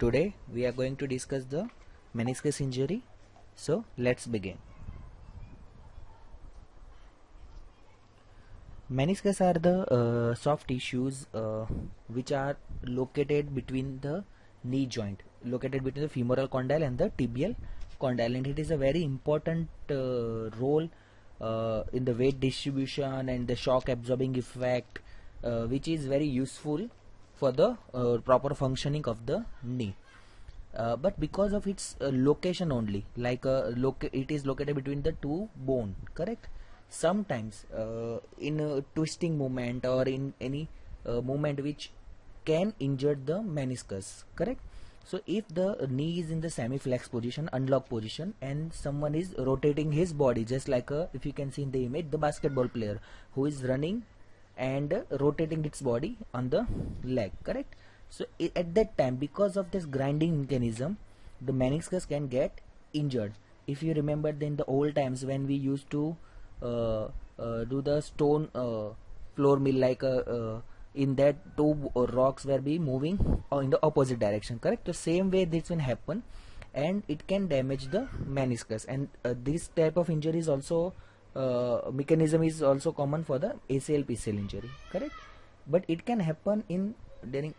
Today we are going to discuss the meniscus injury. So let's begin. Meniscus are the soft tissues which are located between the knee joint, located between the femoral condyle and the tibial condyle, and it is a very important role in the weight distribution and the shock absorbing effect, which is very useful for the proper functioning of the knee. But because of its location only, like it is located between the two bone, correct? Sometimes in a twisting movement or in any movement which can injure the meniscus, correct? So if the knee is in the semi-flex position, unlock position, and someone is rotating his body, just like if you can see in the image, the basketball player who is running and rotating its body on the leg, correct? So at that time, because of this grinding mechanism, the meniscus can get injured. If you remember, in the old times when we used to do the stone floor mill, like in that two rocks were be moving in the opposite direction, correct? The same way this will happen, and it can damage the meniscus. And this type of injury is also mechanism is also common for the ACL PCL injury, correct? But it can happen in during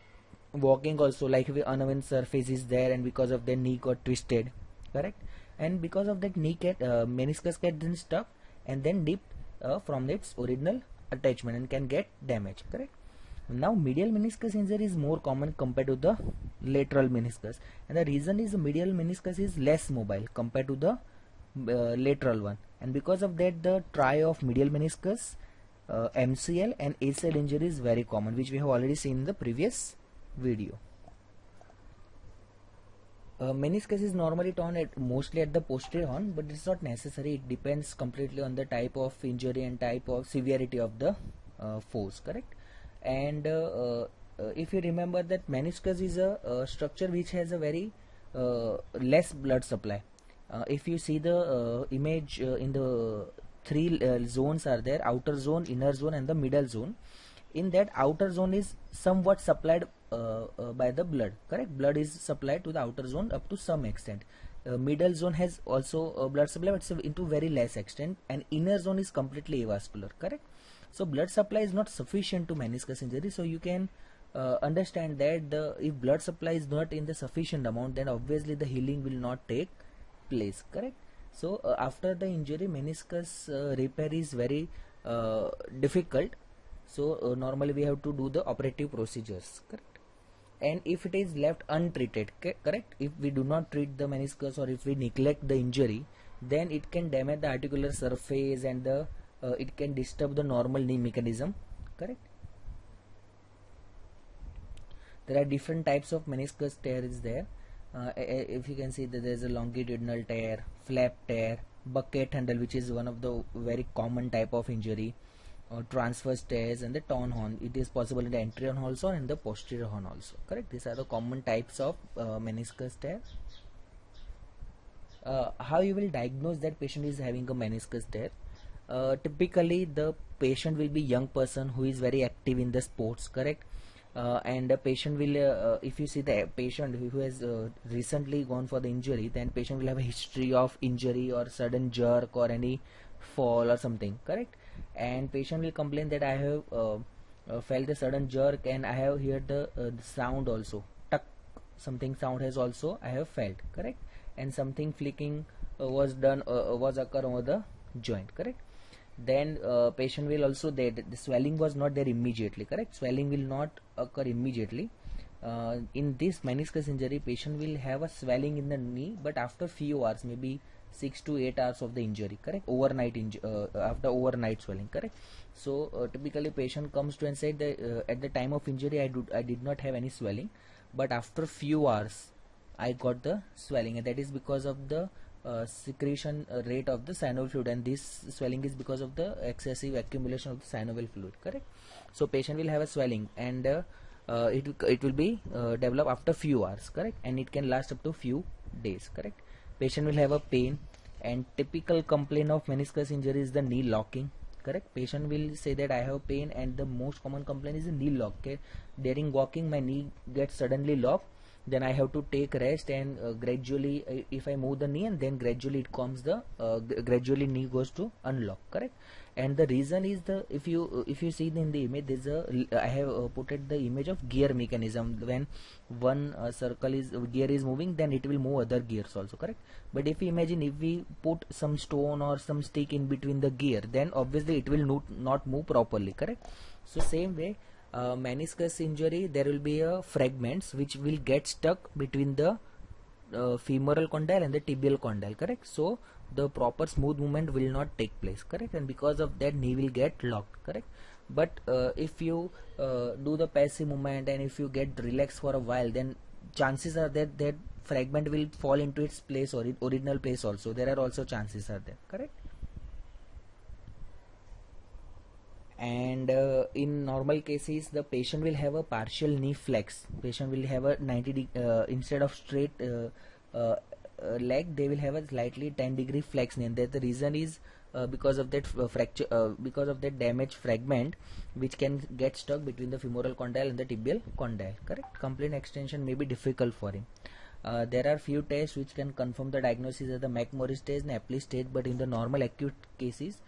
walking also, like if uneven surface is there and because of the knee got twisted, correct? And because of that knee meniscus get then stuck and then dipped from its original attachment and can get damaged, correct? Now medial meniscus injury is more common compared to the lateral meniscus, and the reason is the medial meniscus is less mobile compared to the lateral one, and because of that the trio of medial meniscus, MCL and ACL injury is very common, which we have already seen in the previous video. Meniscus is normally torn mostly at the posterior horn, but it's not necessary. It depends completely on the type of injury and type of severity of the force, correct? And if you remember that meniscus is a structure which has a very less blood supply. If you see the image in the three zones are there: outer zone, inner zone, and the middle zone. In that outer zone is somewhat supplied by the blood, correct? Blood is supplied to the outer zone up to some extent. Middle zone has also blood supply, but it's into very less extent, and inner zone is completely avascular, correct? So blood supply is not sufficient to meniscus injury. So you can understand that if blood supply is not in the sufficient amount, then obviously the healing will not take place, correct? So after the injury, meniscus repair is very difficult. So normally we have to do the operative procedures, correct? And if it is left untreated, correct, if we do not treat the meniscus or if we neglect the injury, then it can damage the articular surface and the it can disturb the normal knee mechanism, correct? There are different types of meniscus tear is there. If you can see that there is a longitudinal tear, flap tear, bucket handle, which is one of the very common type of injury, transverse tears, and the torn horn. It is possible in the anterior horn also and the posterior horn also, correct? These are the common types of meniscus tear. How you will diagnose that patient is having a meniscus tear? Typically the patient will be young person who is very active in the sports, correct? And the patient will if you see the patient who has recently gone for the injury, then patient will have a history of injury or sudden jerk or any fall or something, correct? And patient will complain that I have felt a sudden jerk and I have heard the sound also, tuck, something sound has also I have felt, correct? And something flicking was done was occur over the joint, correct? Then patient will also, the swelling was not there immediately, correct? Swelling will not occur immediately. In this meniscus injury, patient will have a swelling in the knee, but after few hours, maybe 6 to 8 hours of the injury, correct? Overnight after overnight swelling, correct? So typically patient comes to and say that at the time of injury I did not have any swelling, but after few hours I got the swelling, and that is because of the secretion rate of the synovial fluid, and this swelling is because of the excessive accumulation of the synovial fluid, correct? So patient will have a swelling, and it will be develop after few hours, correct? And it can last up to few days, correct? Patient will have a pain, and typical complaint of meniscus injury is the knee locking, correct? Patient will say that I have pain, and the most common complaint is the knee lock, okay? During walking my knee gets suddenly locked then I have to take rest, and gradually if I move the knee, and then gradually it comes the gradually knee goes to unlock, correct? And the reason is the, if you see in the image, there's a, I have put it the image of gear mechanism. When one gear is moving, then it will move other gears also, correct? But if you imagine, if we put some stone or some stick in between the gear, then obviously it will not move properly, correct? So same way, meniscus injury, there will be fragments which will get stuck between the femoral condyle and the tibial condyle, correct? So the proper smooth movement will not take place, correct? And because of that, knee will get locked, correct? But if you do the passive movement, and if you get relaxed for a while, then chances are that fragment will fall into its place, or original place also. There are also chances are there, correct? And in normal cases, the patient will have a partial knee flex. Patient will have a 90 instead of straight leg, they will have a slightly 10-degree flex knee, and that the reason is because of that fracture, because of that damaged fragment which can get stuck between the femoral condyle and the tibial condyle, correct? Complete extension may be difficult for him. There are few tests which can confirm the diagnosis as the McMurray stage and Apley stage, but in the normal acute cases,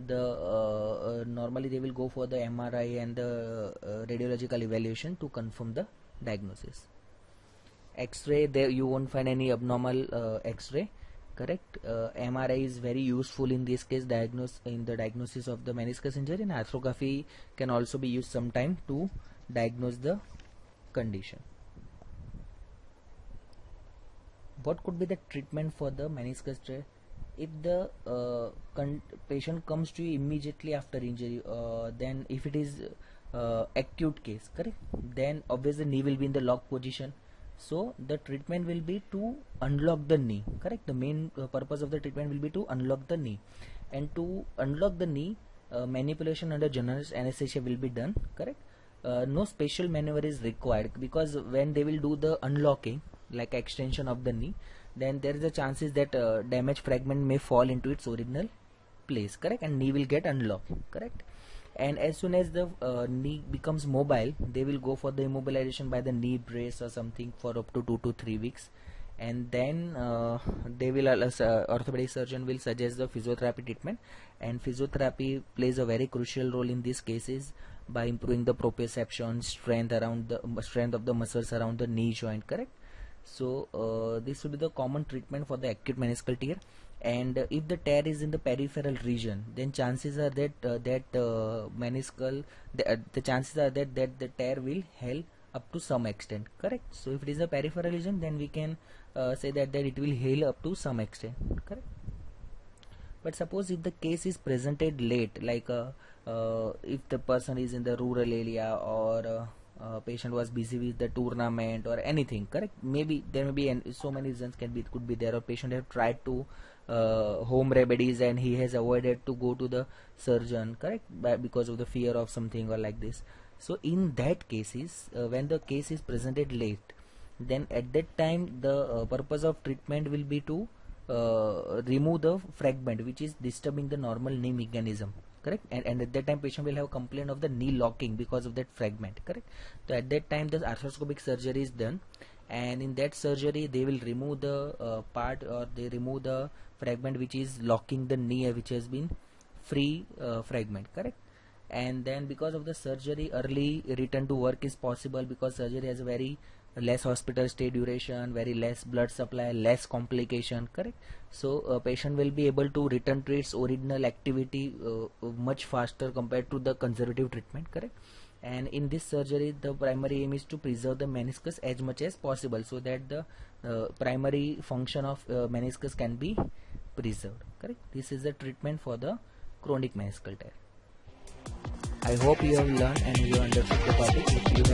the normally they will go for the MRI and the radiological evaluation to confirm the diagnosis. X-ray, there you won't find any abnormal X-ray, correct? MRI is very useful in this case, in the diagnosis of the meniscus injury, and arthrography can also be used sometime to diagnose the condition. What could be the treatment for the meniscus tear? If the patient comes to you immediately after injury, then if it is acute case, correct, then obviously knee will be in the lock position. So the treatment will be to unlock the knee, correct? The main purpose of the treatment will be to unlock the knee, and to unlock the knee, manipulation under general anesthesia will be done, correct? No special maneuver is required, because when they will do the unlocking, like extension of the knee, then there is a chances that damaged fragment may fall into its original place, correct? And knee will get unlocked, correct? And as soon as the knee becomes mobile, they will go for the immobilization by the knee brace or something for up to 2 to 3 weeks, and then they will orthopedic surgeon will suggest the physiotherapy treatment. And physiotherapy plays a very crucial role in these cases by improving the proprioception, strength of the muscles around the knee joint, correct? So this will be the common treatment for the acute meniscal tear. And if the tear is in the peripheral region, then chances are that the chances are that the tear will heal up to some extent, correct? So if it is a peripheral region, then we can say that it will heal up to some extent, correct? But suppose if the case is presented late, like if the person is in the rural area, or patient was busy with the tournament or anything, correct? Maybe there may be so many reasons could be there, or patient have tried to home remedies and he has avoided to go to the surgeon, correct, because of the fear of something or like this. So in that cases, when the case is presented late, then at that time the purpose of treatment will be to remove the fragment which is disturbing the normal knee mechanism, correct? And at that time patient will have a complaint of the knee locking because of that fragment, correct? So at that time the arthroscopic surgery is done, and in that surgery they will remove the part, or they remove the fragment which is locking the knee, which has been free fragment, correct? And then because of the surgery, early return to work is possible, because surgery has a very less hospital stay duration, very less blood supply, less complication, correct? So a patient will be able to return to its original activity much faster compared to the conservative treatment, correct? And in this surgery the primary aim is to preserve the meniscus as much as possible, so that the primary function of meniscus can be preserved, correct? This is the treatment for the chronic meniscal tear. I hope you have learned and you understood the topic. If you